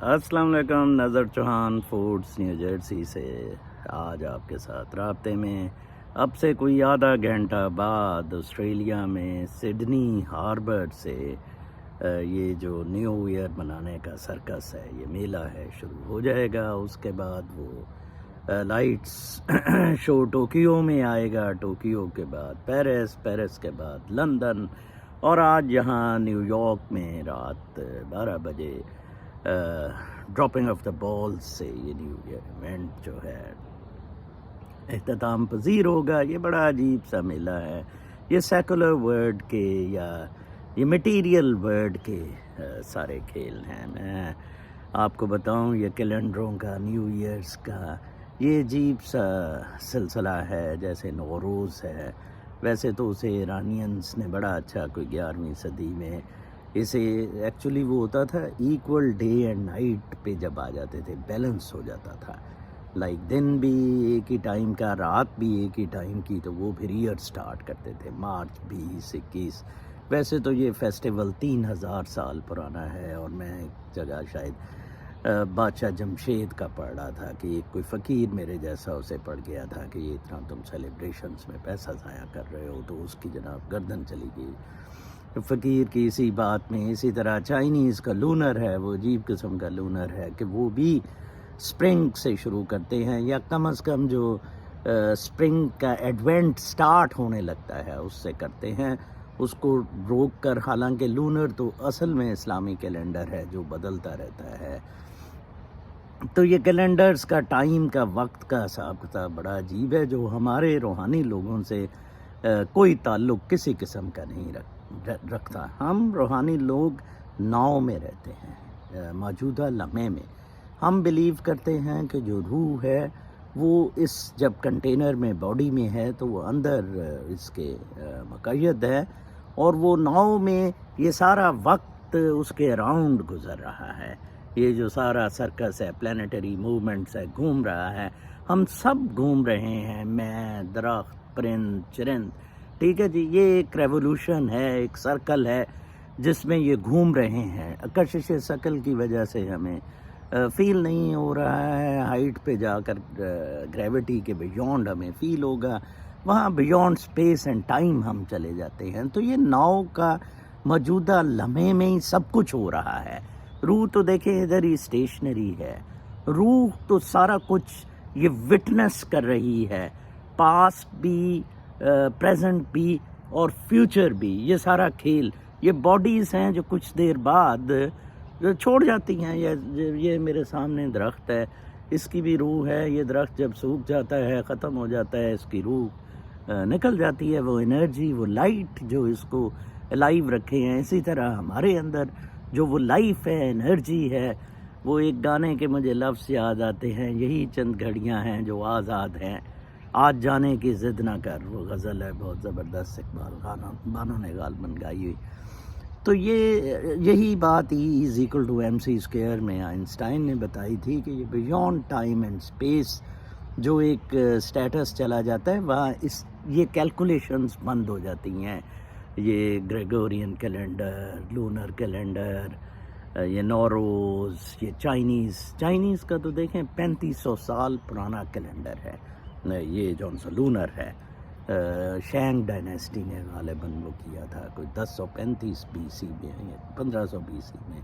السلام علیکم، نظر چوہان فوڈز نیو جرسی سے آج آپ کے ساتھ رابطے میں اب سے کوئی آدھا گھنٹہ بعد آسٹریلیا میں سڈنی ہاربر سے یہ جو نیو ایئر منانے کا سرکس ہے، یہ میلہ ہے، شروع ہو جائے گا۔ اس کے بعد وہ لائٹس شو ٹوکیو میں آئے گا، ٹوکیو کے بعد پیرس کے بعد لندن، اور آج یہاں نیو یارک میں رات 12 بجے ڈراپنگ آف دا بالز سے یہ نیو ایئر ایونٹ جو ہے اختتام پذیر ہوگا۔ یہ بڑا عجیب سا میلہ ہے، یہ سیکولر ورلڈ کے یا یہ میٹیریل ورلڈ کے سارے کھیل ہیں۔ میں آپ کو بتاؤں، یہ کیلنڈروں کا، نیو ایئرز کا یہ عجیب سا سلسلہ ہے، جیسے نوروز ہے، ویسے تو اسے ایرانینز نے بڑا اچھا کوئی 11ویں صدی میں اسے ایکچولی وہ ہوتا تھا ایکول ڈے اینڈ نائٹ پہ جب آ جاتے تھے، بیلنس ہو جاتا تھا، لائک دن بھی ایک ہی ٹائم کا، رات بھی ایک ہی ٹائم کی، تو وہ پھر ایئر سٹارٹ کرتے تھے مارچ 20-21۔ ویسے تو یہ فیسٹیول 3000 سال پرانا ہے، اور میں ایک جگہ شاید بادشاہ جمشید کا پڑھ رہا تھا کہ ایک کوئی فقیر میرے جیسا اسے پڑھ گیا تھا کہ یہ اتنا تم سیلیبریشنز میں پیسہ ضائع کر رہے ہو، تو اس کی جناب گردن چلی گئی فقیر کی اسی بات میں۔ اسی طرح چائنیز کا لونر ہے، وہ عجیب قسم کا لونر ہے کہ وہ بھی سپرنگ سے شروع کرتے ہیں، یا کم از کم جو سپرنگ کا ایڈوینٹ سٹارٹ ہونے لگتا ہے اس سے کرتے ہیں، اس کو روک کر۔ حالانکہ لونر تو اصل میں اسلامی کیلنڈر ہے جو بدلتا رہتا ہے، تو یہ کیلنڈرز کا ٹائم کا، وقت کا حساب کتاب بڑا عجیب ہے، جو ہمارے روحانی لوگوں سے کوئی تعلق کسی قسم کا نہیں رکھتا۔ ہم روحانی لوگ ناؤ میں رہتے ہیں، موجودہ لمحے میں۔ ہم بلیو کرتے ہیں کہ جو روح ہے وہ اس جب کنٹینر میں، باڈی میں ہے، تو وہ اندر اس کے مقید ہے، اور وہ ناؤ میں یہ سارا وقت اس کے اراؤنڈ گزر رہا ہے۔ یہ جو سارا سرکس ہے، پلانیٹری موومنٹس ہے، گھوم رہا ہے، ہم سب گھوم رہے ہیں، میں، درخت، پرند، چرند، ٹھیک ہے جی۔ یہ ایک ریولوشن ہے، ایک سرکل ہے جس میں یہ گھوم رہے ہیں۔ کشش ثقل کی وجہ سے ہمیں فیل نہیں ہو رہا ہے، ہائٹ پہ جا کر گریوٹی کے بیونڈ ہمیں فیل ہوگا، وہاں بیونڈ سپیس اینڈ ٹائم ہم چلے جاتے ہیں۔ تو یہ ناؤ کا موجودہ لمحے میں ہی سب کچھ ہو رہا ہے۔ روح تو دیکھیں ادھر ہی اسٹیشنری ہے، روح تو سارا کچھ یہ وٹنس کر رہی ہے، پاسٹ بھی، پریزنٹ بھی اور فیوچر بھی۔ یہ سارا کھیل، یہ باڈیز ہیں جو کچھ دیر بعد چھوڑ جاتی ہیں۔ یہ میرے سامنے درخت ہے، اس کی بھی روح ہے۔ یہ درخت جب سوکھ جاتا ہے، ختم ہو جاتا ہے، اس کی روح نکل جاتی ہے، وہ انرجی، وہ لائٹ جو اس کو الائیو رکھے ہیں۔ اسی طرح ہمارے اندر جو وہ لائف ہے، انرجی ہے، وہ ایک گانے کے مجھے لفظ یاد آتے ہیں، یہی چند گھڑیاں ہیں جو آزاد ہیں، آج جانے کی ضد نہ کر، وہ غزل ہے بہت زبردست، اقبال بانو نے غالباً گائی ہوئی۔ تو یہی بات E=mc² میں آئنسٹائن نے بتائی تھی کہ یہ بیونڈ ٹائم اینڈ اسپیس جو ایک سٹیٹس چلا جاتا ہے، وہاں یہ کیلکولیشنز بند ہو جاتی ہیں۔ یہ گریگورین کیلنڈر، لونر کیلنڈر، یہ نوروز، یہ چائنیز کا تو دیکھیں 3500 سال پرانا کیلنڈر ہے، یہ جون سا لونر ہے۔ شینگ ڈائنیسٹی نے غالباً وہ کیا تھا، کوئی 1035 BC میں یا 1500 BC میں،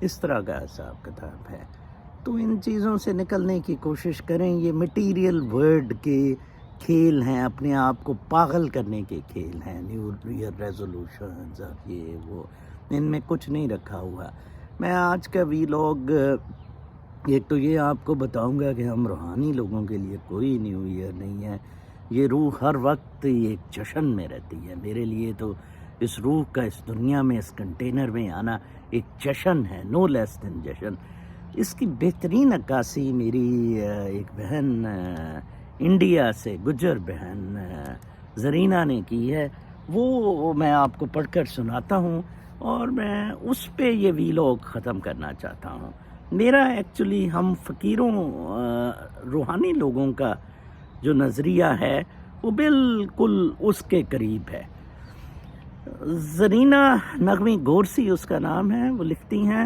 اس طرح کا حساب کتاب ہے۔ تو ان چیزوں سے نکلنے کی کوشش کریں۔ یہ مٹیریل ورلڈ کے کھیل ہیں، اپنے آپ کو پاگل کرنے کے کھیل ہیں، نیو ایئر ریزولوشنز اور یہ وہ، ان میں کچھ نہیں رکھا ہوا۔ میں آج کا ویلاگ ایک تو یہ آپ کو بتاؤں گا کہ ہم روحانی لوگوں کے لیے کوئی نیو ایئر نہیں ہے۔ یہ روح ہر وقت ایک جشن میں رہتی ہے۔ میرے لیے تو اس روح کا اس دنیا میں، اس کنٹینر میں آنا ایک جشن ہے، نو لیس دین جشن۔ اس کی بہترین عکاسی میری ایک بہن انڈیا سے، گجر بہن زرینہ نے کی ہے، وہ میں آپ کو پڑھ کر سناتا ہوں، اور میں اس پہ یہ ویلاگ ختم کرنا چاہتا ہوں۔ میرا ایکچولی ہم فقیروں، روحانی لوگوں کا جو نظریہ ہے وہ بالکل اس کے قریب ہے۔ زرینہ نغمی گورسی اس کا نام ہے، وہ لکھتی ہیں،